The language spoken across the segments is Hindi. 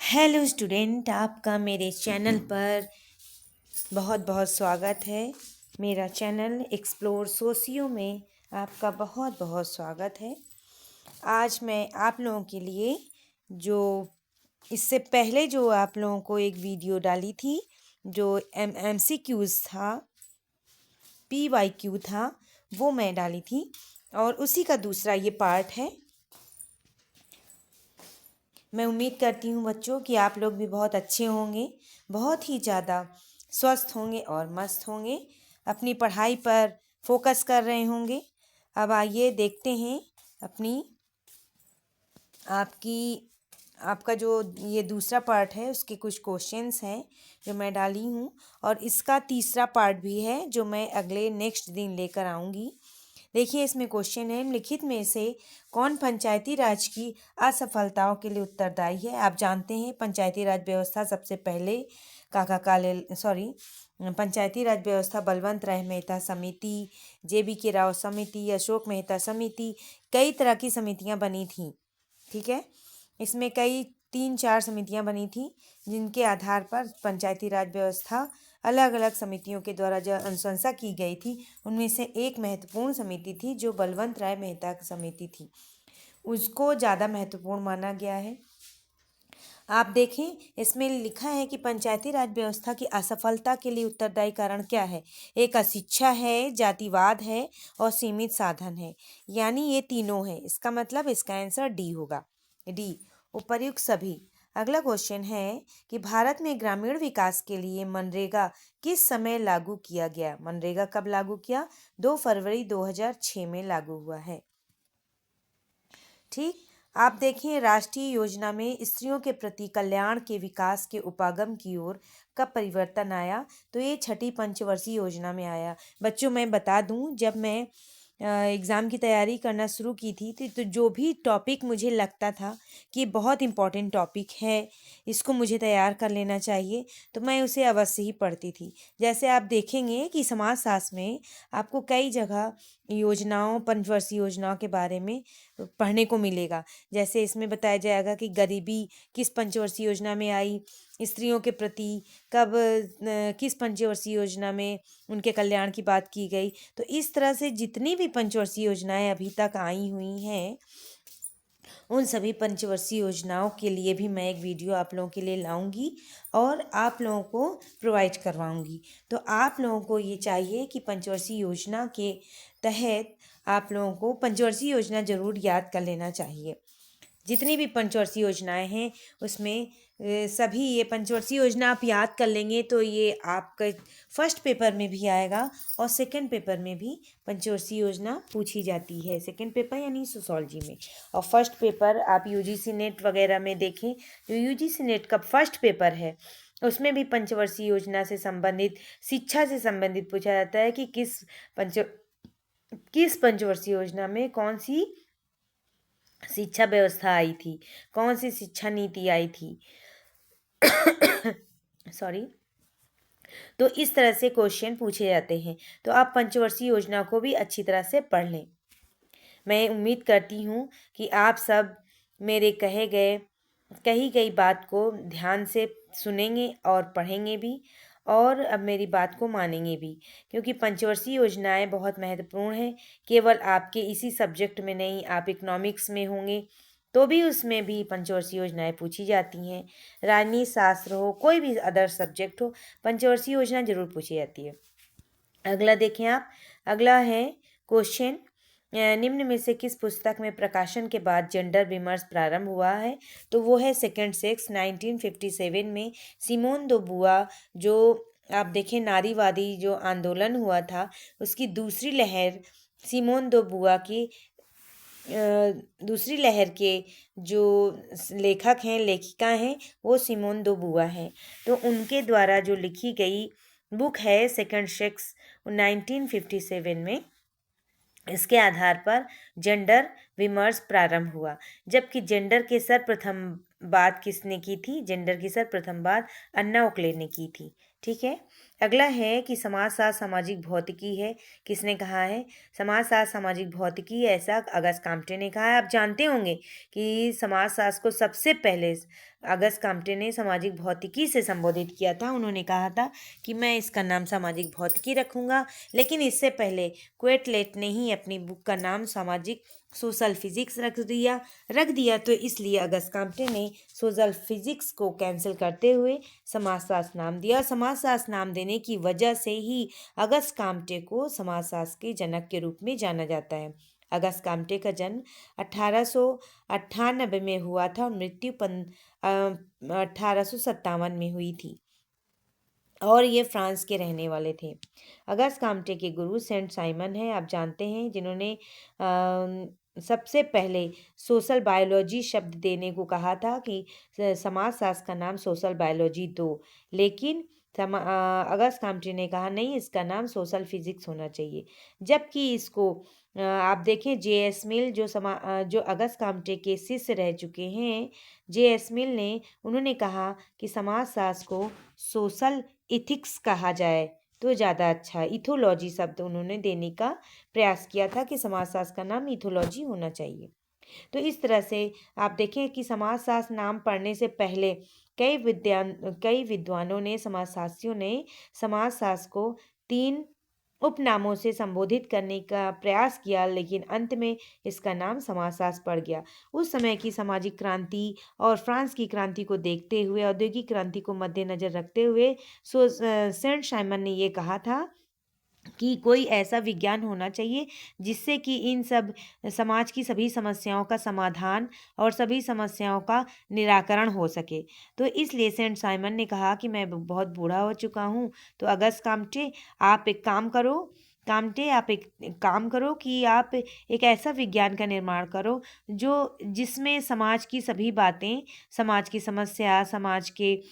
हेलो स्टूडेंट, आपका मेरे चैनल पर बहुत बहुत स्वागत है। मेरा चैनल एक्सप्लोर सोशियो में आपका बहुत बहुत स्वागत है। आज मैं आप लोगों के लिए जो इससे पहले जो आप लोगों को एक वीडियो डाली थी, जो MCQs था, PYQ था, वो मैं डाली थी और उसी का दूसरा ये पार्ट है। मैं उम्मीद करती हूँ बच्चों कि आप लोग भी बहुत अच्छे होंगे, बहुत ही ज़्यादा स्वस्थ होंगे और मस्त होंगे, अपनी पढ़ाई पर फोकस कर रहे होंगे। अब आइए देखते हैं अपनी आपका जो ये दूसरा पार्ट है उसके कुछ क्वेश्चंस हैं जो मैं डाली हूँ, और इसका तीसरा पार्ट भी है जो मैं अगले नेक्स्ट दिन लेकर आऊँगी। देखिए, इसमें क्वेश्चन है, निम्नलिखित में से कौन पंचायती राज की असफलताओं के लिए उत्तरदायी है। आप जानते हैं पंचायती राज व्यवस्था सबसे पहले पंचायती राज व्यवस्था बलवंत राय मेहता समिति, JBK राव समिति, अशोक मेहता समिति, कई तरह की समितियां बनी थी। ठीक है, इसमें कई 3-4 समितियां बनी थी जिनके आधार पर पंचायती राज व्यवस्था अलग अलग समितियों के द्वारा जो अनुशंसा की गई थी, उनमें से एक महत्वपूर्ण समिति थी जो बलवंत राय मेहता की समिति थी, उसको ज़्यादा महत्वपूर्ण माना गया है। आप देखें, इसमें लिखा है कि पंचायती राज व्यवस्था की असफलता के लिए उत्तरदायी कारण क्या है। एक अशिक्षा है, जातिवाद है और सीमित साधन है, यानी ये तीनों है। इसका मतलब इसका आंसर डी होगा, डी, उपर्युक्त सभी। अगला क्वेश्चन है कि भारत में ग्रामीण विकास के लिए मनरेगा किस समय लागू किया गया। मनरेगा कब लागू किया? 2 फरवरी 2006 में लागू हुआ है। ठीक, आप देखें, राष्ट्रीय योजना में स्त्रियों के प्रति कल्याण के विकास के उपागम की ओर कब परिवर्तन आया? तो ये छठी पंचवर्षीय योजना में आया। बच्चों, मैं बता दूं, जब मैं एग्ज़ाम की तैयारी करना शुरू की थी तो जो भी टॉपिक मुझे लगता था कि बहुत इम्पॉर्टेंट टॉपिक है, इसको मुझे तैयार कर लेना चाहिए, तो मैं उसे अवश्य ही पढ़ती थी। जैसे आप देखेंगे कि समाजशास्त्र में आपको कई जगह योजनाओं, पंचवर्षीय योजनाओं के बारे में पढ़ने को मिलेगा। जैसे इसमें बताया जाएगा कि गरीबी किस पंचवर्षीय योजना में आई, स्त्रियों के प्रति कब किस पंचवर्षीय योजना में उनके कल्याण की बात की गई। तो इस तरह से जितनी भी पंचवर्षीय योजनाएं अभी तक आई हुई हैं, उन सभी पंचवर्षीय योजनाओं के लिए भी मैं एक वीडियो आप लोगों के लिए लाऊंगी और आप लोगों को प्रोवाइड करवाऊंगी। तो आप लोगों को ये चाहिए कि पंचवर्षीय योजना के तहत आप लोगों को पंचवर्षीय योजना ज़रूर याद कर लेना चाहिए। जितनी भी पंचवर्षीय योजनाएं हैं उसमें सभी ये पंचवर्षीय योजना आप याद कर लेंगे तो ये आपके फर्स्ट पेपर में भी आएगा और सेकंड पेपर में भी पंचवर्षीय योजना पूछी जाती है। सेकंड पेपर यानी सोशोलॉजी में, और फर्स्ट पेपर आप UGC नेट वगैरह में देखें, जो UGC नेट का फर्स्ट पेपर है उसमें भी पंचवर्षीय योजना से संबंधित, शिक्षा से संबंधित पूछा जाता है कि किस पंचवर्षीय योजना में कौन सी शिक्षा व्यवस्था आई थी, कौन सी शिक्षा नीति आई थी। सॉरी। तो इस तरह से क्वेश्चन पूछे जाते हैं, तो आप पंचवर्षीय योजना को भी अच्छी तरह से पढ़ लें। मैं उम्मीद करती हूँ कि आप सब मेरे कही गई बात को ध्यान से सुनेंगे और पढ़ेंगे भी, और अब मेरी बात को मानेंगे भी, क्योंकि पंचवर्षीय योजनाएं बहुत महत्वपूर्ण हैं। केवल आपके इसी सब्जेक्ट में नहीं, आप इकोनॉमिक्स में होंगे तो भी उसमें भी पंचवर्षीय योजनाएं पूछी जाती हैं। राजनीति शास्त्र हो, कोई भी अदर सब्जेक्ट हो, पंचवर्षीय योजना जरूर पूछी जाती है। अगला देखें आप, अगला है क्वेश्चन, निम्न में से किस पुस्तक में प्रकाशन के बाद जेंडर विमर्श प्रारंभ हुआ है? तो वो है सेकंड सेक्स, 1957 में सिमोन दो बुआ, जो आप देखें नारीवादी जो आंदोलन हुआ था उसकी दूसरी लहर, सिमोन दो बुआ की दूसरी लहर के जो लेखक हैं, लेखिका हैं, वो सिमोन दो बुआ हैं। तो उनके द्वारा जो लिखी गई बुक है सेकंड सेक्स 1957 में, इसके आधार पर जेंडर विमर्श प्रारंभ हुआ। जबकि जेंडर की सर्वप्रथम बात किसने की थी? जेंडर की सर्वप्रथम बात अन्ना उकले ने की थी। ठीक है, अगला है कि समाजशास्त्र सामाजिक भौतिकी है। किसने कहा है? समाजशास्त्र सामाजिक भौतिकी, ऐसा अगस्त काम्टे ने कहा है। आप जानते होंगे कि समाजशास्त्र को सबसे पहले अगस्त काम्टे ने सामाजिक भौतिकी से संबोधित किया था। उन्होंने कहा था कि मैं इसका नाम सामाजिक भौतिकी रखूंगा, लेकिन इससे पहले क्वेटलेट ने ही अपनी बुक का नाम सामाजिक सोशल फिजिक्स रख दिया। तो इसलिए अगस्त काम्टे ने सोशल फिजिक्स को कैंसिल करते हुए समाजशास्त्र नाम दिया। समाजशास्त्र नाम देने की वजह से ही अगस्त काम्टे को समाजशास्त्र के जनक के रूप में जाना जाता है। अगस्त काम्टे का जन्म 1898 में हुआ था और मृत्यु 1857 में हुई थी, और ये फ्रांस के रहने वाले थे। अगस्त काम्टे के गुरु सेंट साइमन है, आप जानते हैं, जिन्होंने सबसे पहले सोशल बायोलॉजी शब्द देने को कहा था कि समाजशास्त्र का नाम सोशल बायोलॉजी दो, लेकिन अगस्त काम्टे ने कहा नहीं, इसका नाम सोशल फिजिक्स होना चाहिए। जबकि इसको आप देखें, जे.एस. मिल जो अगस्त काम्टे के शिष्य रह चुके हैं, जे.एस. मिल ने उन्होंने कहा कि समाजशास्त्र को सोशल इथिक्स कहा जाए तो ज़्यादा अच्छा है। इथोलॉजी शब्द उन्होंने देने का प्रयास किया था कि समाजशास्त्र का नाम इथोलॉजी होना चाहिए। तो इस तरह से आप देखें कि समाजशास्त्र नाम पढ़ने से पहले कई विद्वानों ने, समाजशास्त्रियों ने समाजशास्त्र को 3 उपनामों से संबोधित करने का प्रयास किया, लेकिन अंत में इसका नाम समाजशास्त्र पड़ गया। उस समय की सामाजिक क्रांति और फ्रांस की क्रांति को देखते हुए, औद्योगिक क्रांति को मद्देनजर रखते हुए सेंट साइमन ने ये कहा था कि कोई ऐसा विज्ञान होना चाहिए जिससे कि इन सब समाज की सभी समस्याओं का समाधान और सभी समस्याओं का निराकरण हो सके। तो इसलिए सेंट साइमन ने कहा कि मैं बहुत बूढ़ा हो चुका हूँ, तो अगस्त काम्टे आप एक काम करो कि आप एक ऐसा विज्ञान का निर्माण करो जिसमें समाज की सभी बातें, समाज की समस्या, समाज के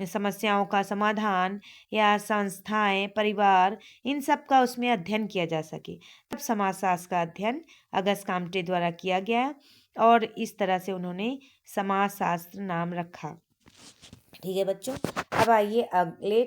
समस्याओं का समाधान या संस्थाएं, परिवार, इन सब का उसमें अध्ययन किया जा सके। तब समाजशास्त्र का अध्ययन अगस्त काम्टे द्वारा किया गया और इस तरह से उन्होंने समाजशास्त्र नाम रखा। ठीक है बच्चों, अब आइए अगले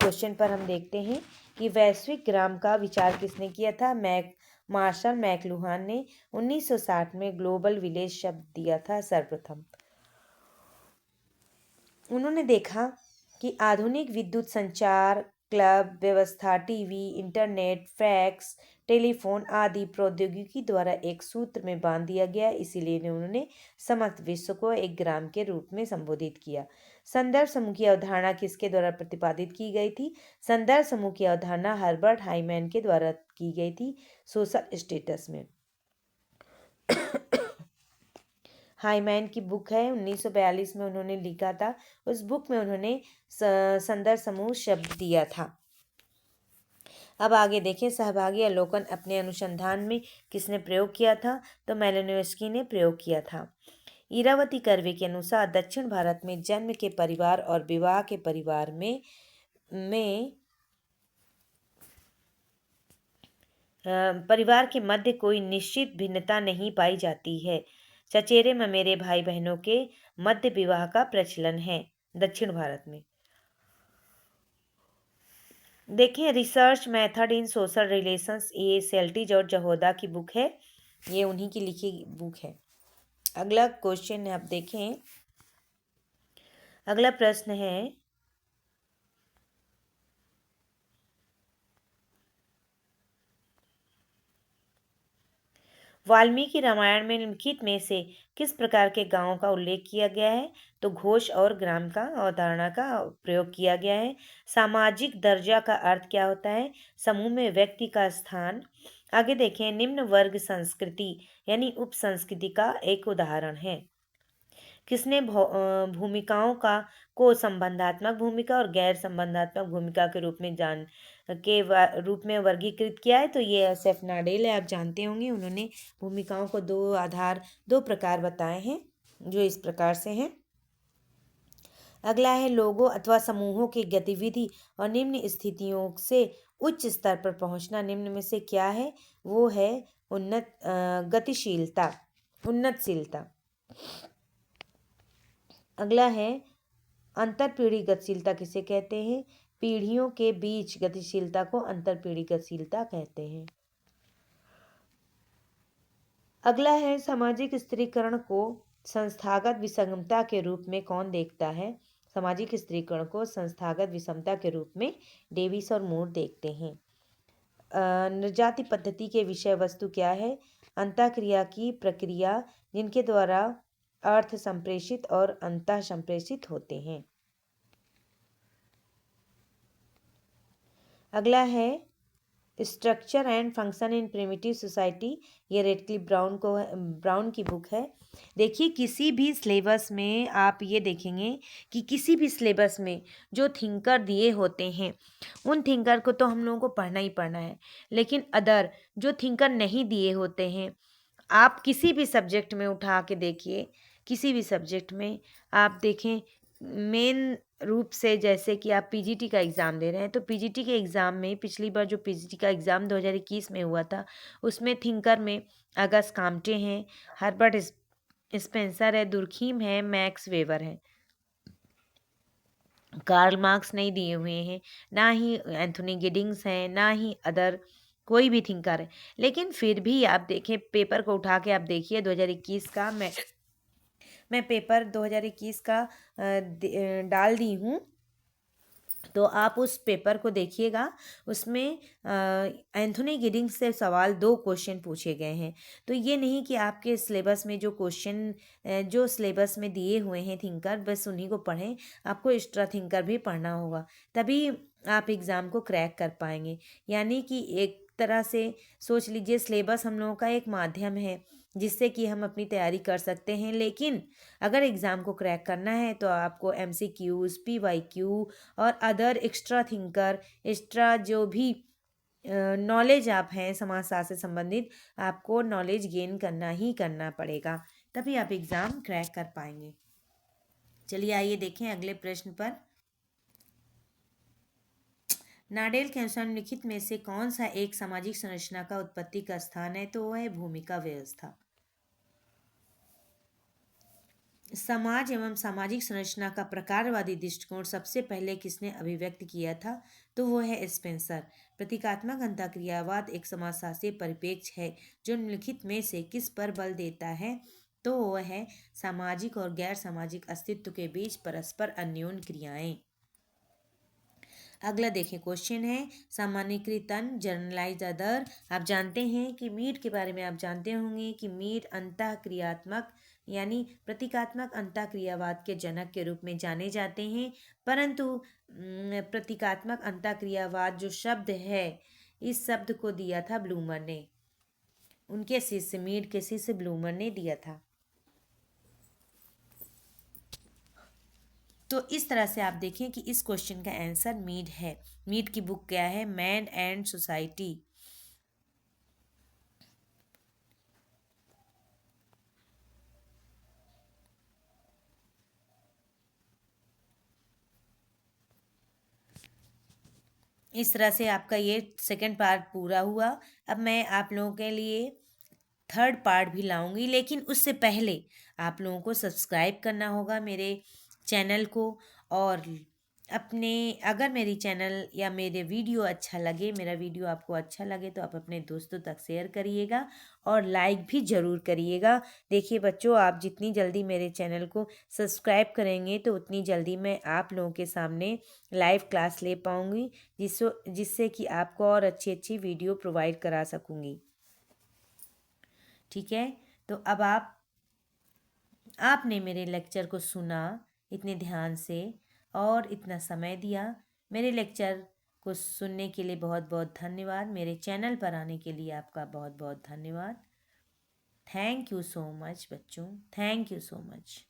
क्वेश्चन पर हम देखते हैं कि वैश्विक ग्राम का विचार किसने किया था? मार्शल मैकलुहान ने 1960 में ग्लोबल विलेज शब्द दिया था सर्वप्रथम। उन्होंने देखा कि आधुनिक विद्युत संचार, क्लब व्यवस्था, टीवी, इंटरनेट, फैक्स, टेलीफोन आदि प्रौद्योगिकी द्वारा एक सूत्र में बांध दिया गया, इसीलिए उन्होंने समस्त विश्व को एक ग्राम के रूप में संबोधित किया। संदर्भ समूह की अवधारणा किसके द्वारा प्रतिपादित की गई थी? संदर्भ समूह की अवधारणा हर्बर्ट हाइमैन के द्वारा की गई थी सोशल स्टेटस में। हाइमैन की बुक है, 1942 में उन्होंने लिखा था। उस बुक में उन्होंने संदर्भ समूह शब्द दिया था। अब आगे देखें, सहभागी अवलोकन अपने अनुसंधान में किसने प्रयोग किया था? तो मेलिनोव्स्की ने प्रयोग किया था। इरावती कर्वे के अनुसार दक्षिण भारत में जन्म के परिवार और विवाह के परिवार में परिवार के मध्य कोई निश्चित भिन्नता नहीं पाई जाती है। चचेरे ममेरे भाई बहनों के मध्य विवाह का प्रचलन है दक्षिण भारत में। देखिए, research method in social relations, ये सेल्टिज और जहोदा की बुक है, ये उन्हीं की लिखी बुक है। अगला क्वेश्चन आप देखें, अगला प्रश्न है, वाल्मीकि रामायण में निम्नलिखित में से किस प्रकार के गांवों का उल्लेख किया गया है? तो घोष और ग्राम का अवधारणा का प्रयोग किया गया है। सामाजिक दर्जा का अर्थ क्या होता है? समूह में व्यक्ति का स्थान। आगे देखें, निम्न वर्ग संस्कृति यानी उप संस्कृति का एक उदाहरण है। किसने भूमिकाओं को संबंधात्मक भूमिका और गैर संबंधात्मक भूमिका के रूप में वर्गीकृत किया है? तो ये एस.एफ. नाडेल है, आप जानते होंगे। उन्होंने भूमिकाओं को दो प्रकार बताए हैं, जो इस प्रकार से हैं। अगला है, लोगों अथवा समूहों की गतिविधि और निम्न स्थितियों से उच्च स्तर पर पहुंचना निम्न में से क्या है? वो है उन्नतशीलता। अगला है, अंतरपीढ़ी गतिशीलता किसे कहते हैं? पीढ़ियों के बीच गतिशीलता को अंतरपीढ़ी गतिशीलता कहते हैं। अगला है सामाजिक स्त्रीकरण को संस्थागत विसंगतता के रूप में कौन देखता है। सामाजिक स्त्रीकरण को संस्थागत विषमता के रूप में डेविस और मूर देखते हैं। निर्जाति पद्धति के विषय वस्तु क्या है। अंतःक्रिया की प्रक्रिया जिनके द्वारा अर्थ संप्रेषित और अंतः संप्रेषित होते हैं। अगला है structure and function in primitive society. ये रेडक्लिफ ब्राउन की बुक है। देखिए किसी भी सिलेबस में आप ये देखेंगे कि किसी भी सिलेबस में जो थिंकर दिए होते हैं उन थिंकर को तो हम लोगों को पढ़ना ही पढ़ना है, लेकिन अदर जो थिंकर नहीं दिए होते हैं आप किसी भी सब्जेक्ट में उठा के देखिए, किसी भी सब्जेक्ट में आप देखें मेन रूप से, जैसे कि आप पीजीटी का एग्ज़ाम दे रहे हैं तो पीजीटी के एग्ज़ाम में पिछली बार जो पीजीटी का एग्ज़ाम 2021 में हुआ था उसमें थिंकर में अगस्त काम्टे हैं, हर्बर्ट स्पेंसर है, दुर्खीम है, मैक्स वेबर है। कार्ल मार्क्स नहीं दिए हुए हैं, ना ही एंथोनी गिडिंग्स हैं, ना ही अदर कोई भी थिंकर है। लेकिन फिर भी आप देखें, पेपर को उठा के आप देखिए 2021 का मैं पेपर 2021 का डाल दी हूँ, तो आप उस पेपर को देखिएगा। उसमें एंथोनी गिडिंग्स से सवाल 2 क्वेश्चन पूछे गए हैं। तो ये नहीं कि आपके सिलेबस में जो क्वेश्चन जो सिलेबस में दिए हुए हैं थिंकर बस उन्हीं को पढ़ें, आपको एक्स्ट्रा थिंकर भी पढ़ना होगा, तभी आप एग्ज़ाम को क्रैक कर पाएंगे। यानी कि एक तरह से सोच लीजिए सिलेबस हम लोगों का एक माध्यम है जिससे कि हम अपनी तैयारी कर सकते हैं, लेकिन अगर एग्ज़ाम को क्रैक करना है तो आपको MCQs, PYQ और अदर एक्स्ट्रा थिंकर, एक्स्ट्रा जो भी नॉलेज आप हैं समाजशास्त्र से संबंधित, आपको नॉलेज गेन करना ही करना पड़ेगा, तभी आप एग्ज़ाम क्रैक कर पाएंगे। चलिए आइए देखें अगले प्रश्न पर। नाडेल के अनुसार निम्नलिखित में से कौन सा एक सामाजिक संरचना का उत्पत्ति का स्थान है, तो वह है भूमिका व्यवस्था। समाज एवं सामाजिक संरचना का प्रकारवादी दृष्टिकोण सबसे पहले किसने अभिव्यक्त किया था, तो वो है स्पेंसर। प्रतीकात्मक अंतःक्रियावाद एक समाजशास्त्रीय परिप्रेक्ष्य है जो निम्नलिखित में से किस पर बल देता है, तो वह है सामाजिक और गैर सामाजिक अस्तित्व के बीच परस्पर अन्योन्य क्रियाएं। अगला देखें क्वेश्चन है सामान्यीकृतन जनरलाइज अदर। आप जानते हैं कि मीड के बारे में आप जानते होंगे कि मीड अंतःक्रियात्मक यानी प्रतीकात्मक अंतःक्रियावाद के जनक के रूप में जाने जाते हैं, परंतु प्रतीकात्मक अंतःक्रियावाद जो शब्द है इस शब्द को दिया था ब्लूमर ने, उनके शिष्य मीड के शिष्य ब्लूमर ने दिया था। तो इस तरह से आप देखें कि इस क्वेश्चन का आंसर मीड है। मीड की बुक क्या है, मैन एंड सोसाइटी। इस तरह से आपका ये सेकंड पार्ट पूरा हुआ। अब मैं आप लोगों के लिए थर्ड पार्ट भी लाऊंगी, लेकिन उससे पहले आप लोगों को सब्सक्राइब करना होगा मेरे चैनल को, और अपने अगर मेरी चैनल या मेरे वीडियो अच्छा लगे, मेरा वीडियो आपको अच्छा लगे तो आप अपने दोस्तों तक शेयर करिएगा और लाइक भी ज़रूर करिएगा। देखिए बच्चों, आप जितनी जल्दी मेरे चैनल को सब्सक्राइब करेंगे तो उतनी जल्दी मैं आप लोगों के सामने लाइव क्लास ले पाऊँगी, जिससे कि आपको और अच्छी अच्छी वीडियो प्रोवाइड करा सकूँगी। ठीक है, तो अब आपने मेरे लेक्चर को सुना इतने ध्यान से और इतना समय दिया। मेरे लेक्चर को सुनने के लिए बहुत बहुत धन्यवाद। मेरे चैनल पर आने के लिए आपका बहुत बहुत धन्यवाद। थैंक यू सो मच बच्चों, थैंक यू सो मच।